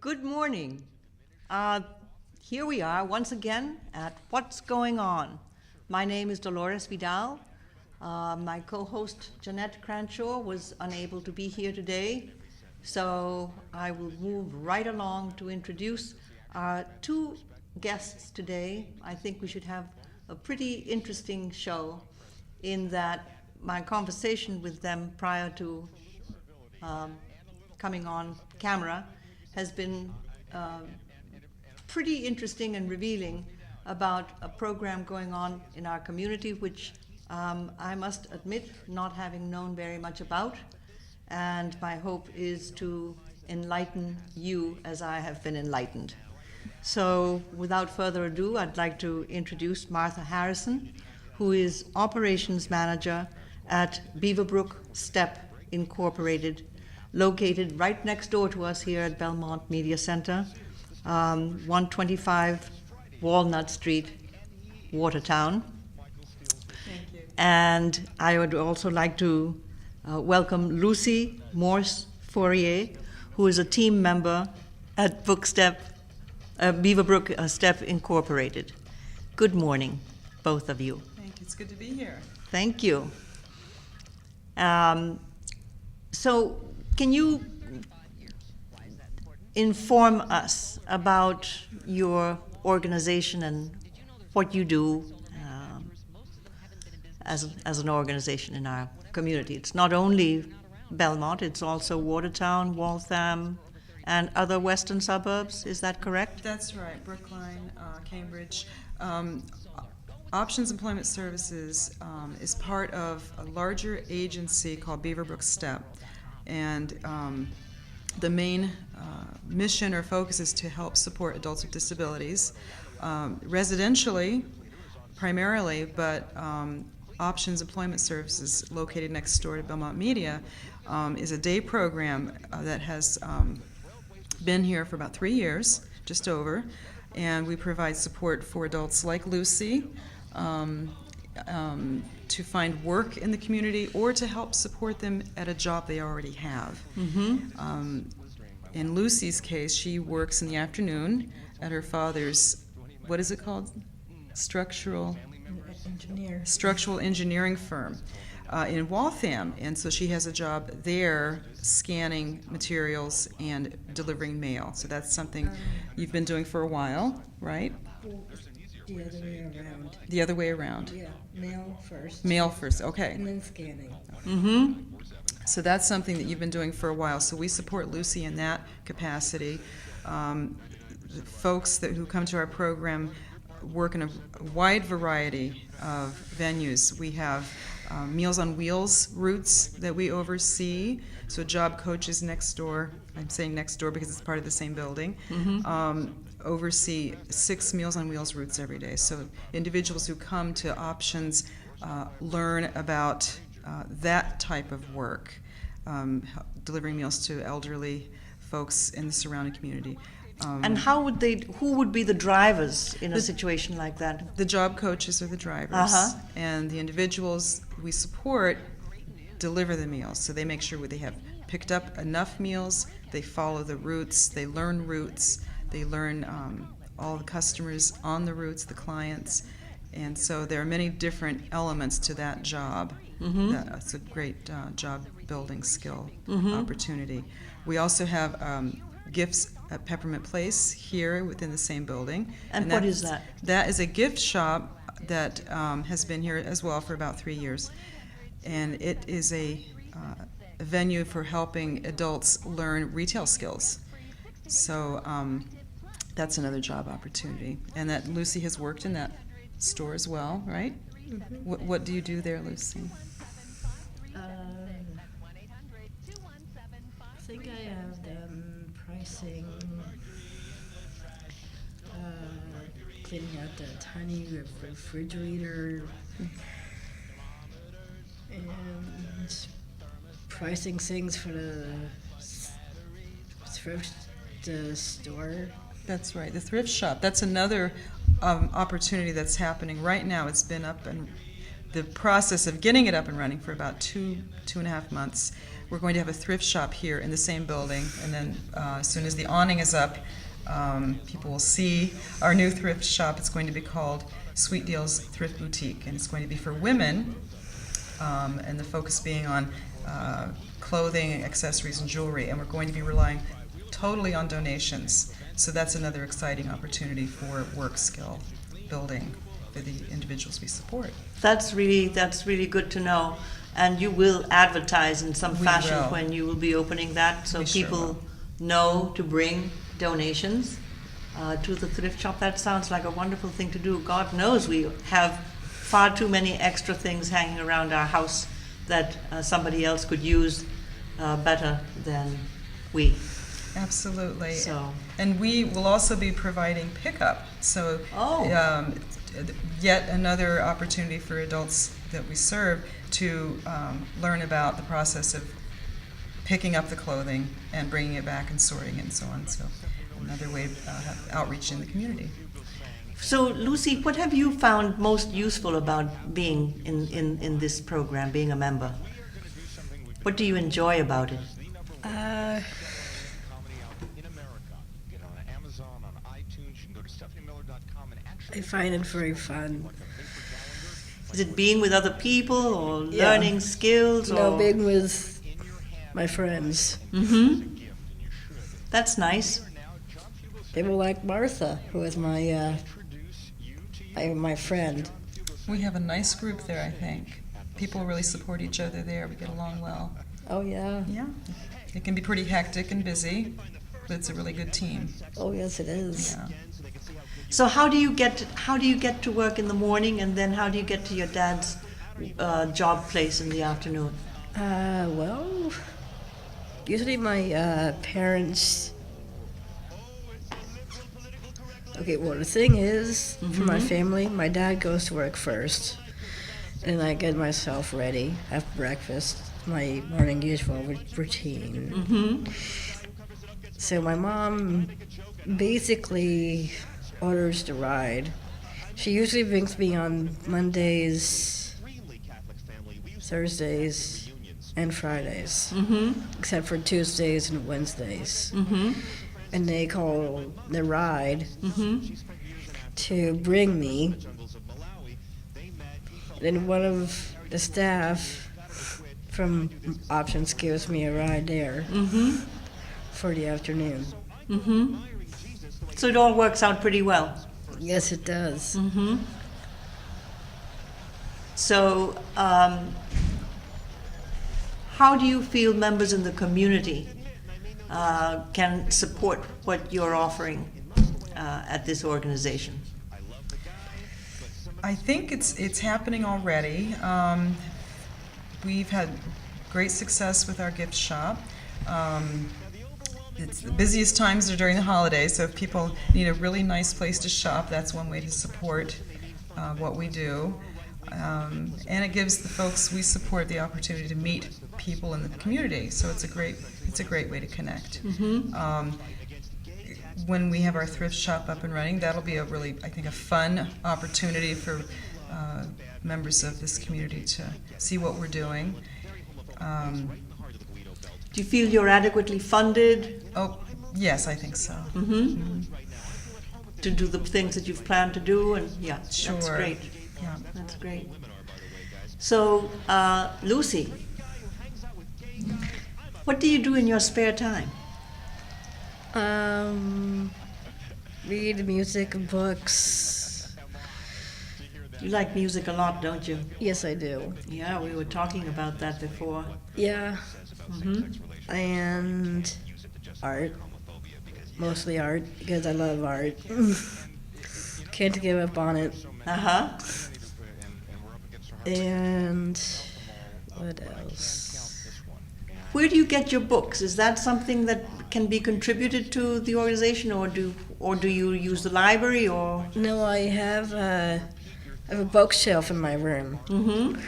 Good morning. Uh, Here we are once again at What's Going On. My name is Dolores Vidal. My co-host Jeanette Cranshaw was unable to be here today, so I will move right along to introduce our two guests today. I think we should have a pretty interesting show in that my conversation with them prior to coming on camera has been pretty interesting and revealing about a program going on in our community, which I must admit not having known very much about. And my hope is to enlighten you as I have been enlightened. So without further ado, I'd like to introduce Martha Harrison, who is Operations Manager at Beaverbrook Step Incorporated, located right next door to us here at Belmont Media Center, 125 Walnut Street, Watertown. Thank you. And I would also like to welcome Lucy Morse-Fortier, who is a team member at Beaverbrook Step Incorporated. Good morning, both of you. Thank you. It's good to be here. Thank you. So can you inform us about your organization and what you do as an organization in our community? It's not only Belmont, it's also Watertown, Waltham, and other western suburbs. Is that correct? That's right. Brookline, Cambridge. Options Employment Services is part of a larger agency called Beaverbrook Step. And the main mission or focus is to help support adults with disabilities, residentially primarily, but Options Employment Services, located next door to Belmont Media, is a day program that has been here for about 3 years, just over, and we provide support for adults like Lucy to find work in the community or to help support them at a job they already have. Mm-hmm. In Lucy's case, she works in the afternoon at her father's, what is it called? Structural engineering firm in Waltham, and so she has a job there scanning materials and delivering mail. So that's something you've been doing for a while, right? The other way around. The other way around. Yeah, mail first. Mail first, okay. And then scanning. Mm-hmm. So that's something that you've been doing for a while. So we support Lucy in that capacity. The folks who come to our program work in a wide variety of venues. We have Meals on Wheels routes that we oversee. So job coaches next door, I'm saying next door because it's part of the same building, oversee 6 Meals on Wheels routes every day. So individuals who come to Options learn about that type of work, delivering meals to elderly folks in the surrounding community. And who would be the drivers in a situation like that? The job coaches are the drivers, and the individuals we support deliver the meals. So they make sure they have picked up enough meals, they follow the routes, they learn routes, they learn all the customers on the routes, the clients, and so there are many different elements to that job. That's a great job building skill opportunity. We also have gifts at Peppermint Place here within the same building. And what is that? That is a gift shop that has been here as well for about 3 years. And it is a venue for helping adults learn retail skills. So that's another job opportunity. And that Lucy has worked in that store as well, right? Mm-hmm. What do you do there, Lucy? I think I have them pricing, cleaning out the tiny refrigerator, and pricing things for the thrift store. That's right, the thrift shop. That's another opportunity that's happening right now. It's been up and the process of getting it up and running for about two and a half months. we're going to have a thrift shop here in the same building, and then as soon as the awning is up, people will see our new thrift shop. It's going to be called Sweet Deals Thrift Boutique, and it's going to be for women, and the focus being on clothing, accessories, and jewelry, and we're going to be relying totally on donations. So that's another exciting opportunity for work skill building for the individuals we support. That's really good to know. And you will advertise in some We fashion will. when you will be opening that, so We sure people will. know to bring donations to the thrift shop. That sounds like a wonderful thing to do. God knows we have far too many extra things hanging around our house that somebody else could use better than we. Absolutely. So, And we will also be providing pickup. So Oh. yet another opportunity for adults that we serve to learn about the process of picking up the clothing and bringing it back and sorting it and so on. So another way of outreach in the community. so Lucy, what have you found most useful about being in this program, being a member? What do you enjoy about it? I find it very fun. Is it being with other people or Yeah. learning skills? No, or being with my friends. Mm-hmm. That's nice. People like Martha, who is my friend. We have a nice group there, I think. People really support each other there. We get along well. Oh yeah. Yeah. It can be pretty hectic and busy, but it's a really good team. Oh yes, it is. Yeah. So how do you get to work in the morning, and then how do you get to your dad's job place in the afternoon? Well, usually my parents. Okay, well, the thing is, for my family, my dad goes to work first, and I get myself ready, have breakfast, my morning usual routine. Mm-hmm. So my mom basically orders the ride. She usually brings me on Mondays, Thursdays, and Fridays, Mm-hmm. except for Tuesdays and Wednesdays. Mm-hmm. And they call the ride Mm-hmm. to bring me. And then one of the staff from Options gives me a ride there Mm-hmm. for the afternoon. Mm-hmm. So it all works out pretty well. Yes, it does. Mm-hmm. So, how do you feel members in the community can support what you're offering at this organization? I think it's happening already. We've had great success with our gift shop. It's the busiest times are during the holidays, so if people need a really nice place to shop, that's one way to support what we do. And it gives the folks we support the opportunity to meet people in the community. So it's a great way to connect. Mm-hmm. When we have our thrift shop up and running, that'll be a really, I think, a fun opportunity for members of this community to see what we're doing. Do you feel you're adequately funded? Oh, yes, I think so. Mm-hmm. To do the things that you've planned to do, and yeah, Sure. that's great. Yeah. That's great. So, Lucy, what do you do in your spare time? Read music and books. You like music a lot, don't you? Yes, I do. Yeah, we were talking about that before. Yeah, Mm-hmm. and art. Mostly art, because I love art. Can't give up on it. Uh-huh. And what else? Where do you get your books? Is that something that can be contributed to the organization, or do you use the library, or? No, I have a bookshelf in my room Mm-hmm.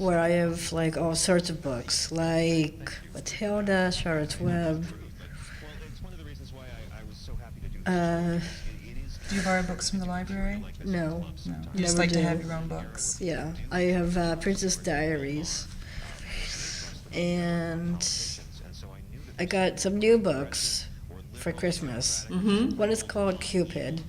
where I have like all sorts of books, like Matilda, Charlotte's Web. Do you borrow books from the library? No. No. You just Never like to do. have your own books. Yeah, I have Princess Diaries and I got some new books for Christmas. Mm-hmm. One is called Cupid,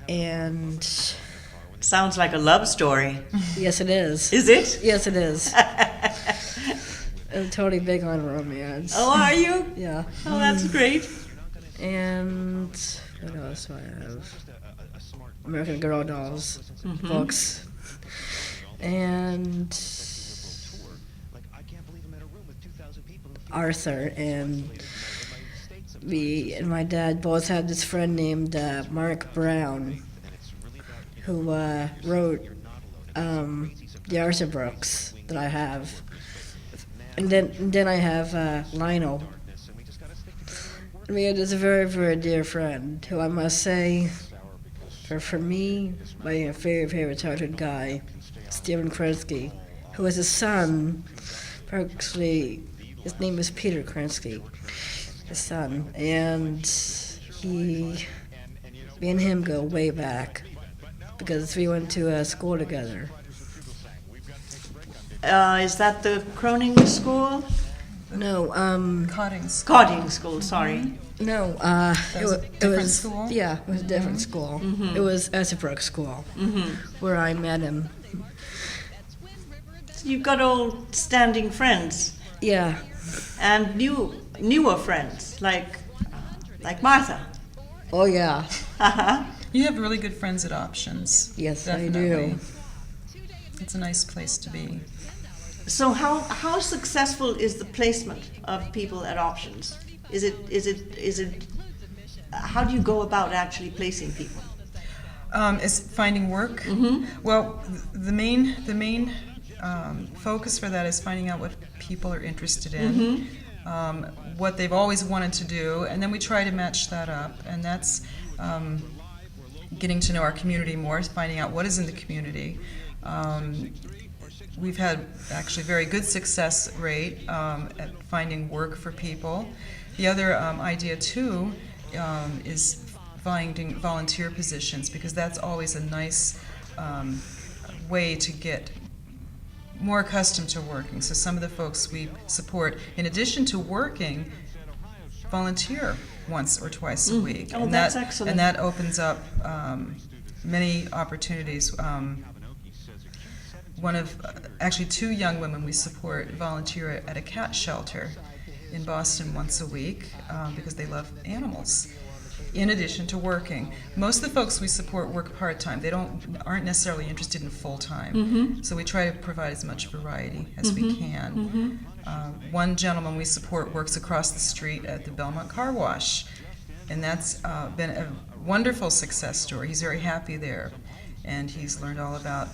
and Sounds like a love story. yes, it is. Is it? Yes, it is. I'm totally big on romance. Oh, are you? Yeah. Oh, that's great. And what else do I have? American Girl dolls books. And Arthur and me and my dad both had this friend named Mark Brown who wrote the Arthur books that I have. And then I have Lionel. I mean, it's a very, very dear friend who I must say, for me, my favorite childhood guy, Stephen Krensky, who has a son, actually, his name is Peter Krensky, his son, and me and him go way back because we went to school together. Is that the Croning School? No, Cotting School. Cotting School, sorry. no, That was a different school? Yeah, it was a different school. It was Beaverbrook School, where I met him. So you've got old standing friends Yeah, and newer friends like Martha. oh yeah, You have really good friends at Options. yes Definitely. I do. It's a nice place to be. So how successful is the placement of people at Options? Is it how do you go about actually placing people? Is finding work? Well, the main focus for that is finding out what people are interested in, what they've always wanted to do, and then we try to match that up. And that's getting to know our community more, finding out what is in the community. We've had actually very good success rate at finding work for people. The other idea too is finding volunteer positions, because that's always a nice way to get more accustomed to working. So some of the folks we support, in addition to working, volunteer once or twice a week. Oh, and that's that, excellent. And that opens up many opportunities. Actually two young women we support volunteer at a cat shelter in Boston once a week because they love animals, in addition to working. Most of the folks we support work part-time. They aren't necessarily interested in full-time. So we try to provide as much variety as we can. One gentleman we support works across the street at the Belmont Car Wash, and that's been a wonderful success story. He's very happy there, and he's learned all about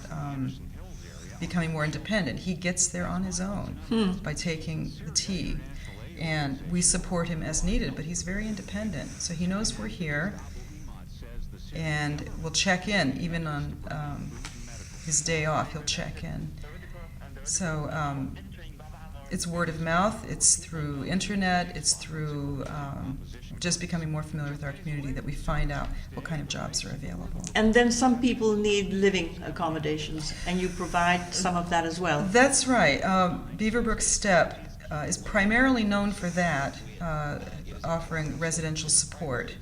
becoming more independent. He gets there on his own by taking the T, and we support him as needed, but he's very independent. So he knows we're here, and we'll check in. Even on his day off, he'll check in. So it's word of mouth, it's through internet, it's through just becoming more familiar with our community that we find out what kind of jobs are available. And then some people need living accommodations, and you provide some of that as well. That's right. Beaverbrook Step is primarily known for that, offering residential support.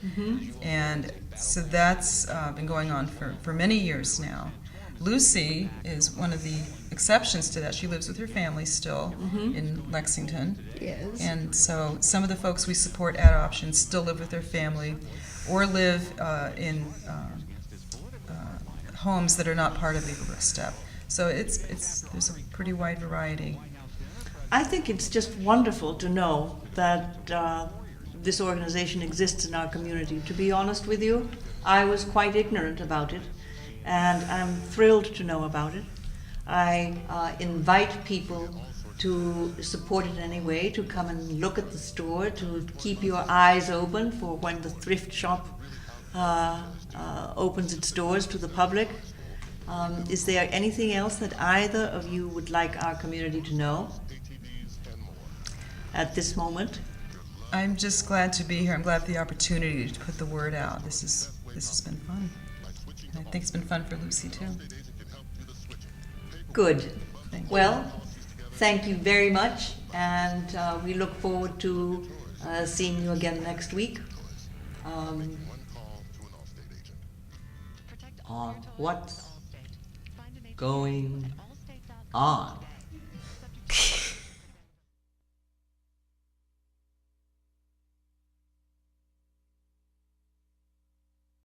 And so that's been going on for many years now. Lucy is one of the exceptions to that. She lives with her family still in Lexington. Yes. And so some of the folks we support at Options still live with their family or live in homes that are not part of Beaverbrook Step. So there's a pretty wide variety. I think it's just wonderful to know that this organization exists in our community. To be honest with you, I was quite ignorant about it, and I'm thrilled to know about it. I invite people to support it anyway, to come and look at the store, to keep your eyes open for when the thrift shop opens its doors to the public. Is there anything else that either of you would like our community to know at this moment? I'm just glad to be here. I'm glad for the opportunity to put the word out. This has been fun. And I think it's been fun for Lucy too. Good. Thank you. Well, thank you very much, and we look forward to seeing you again next week on What's Going On.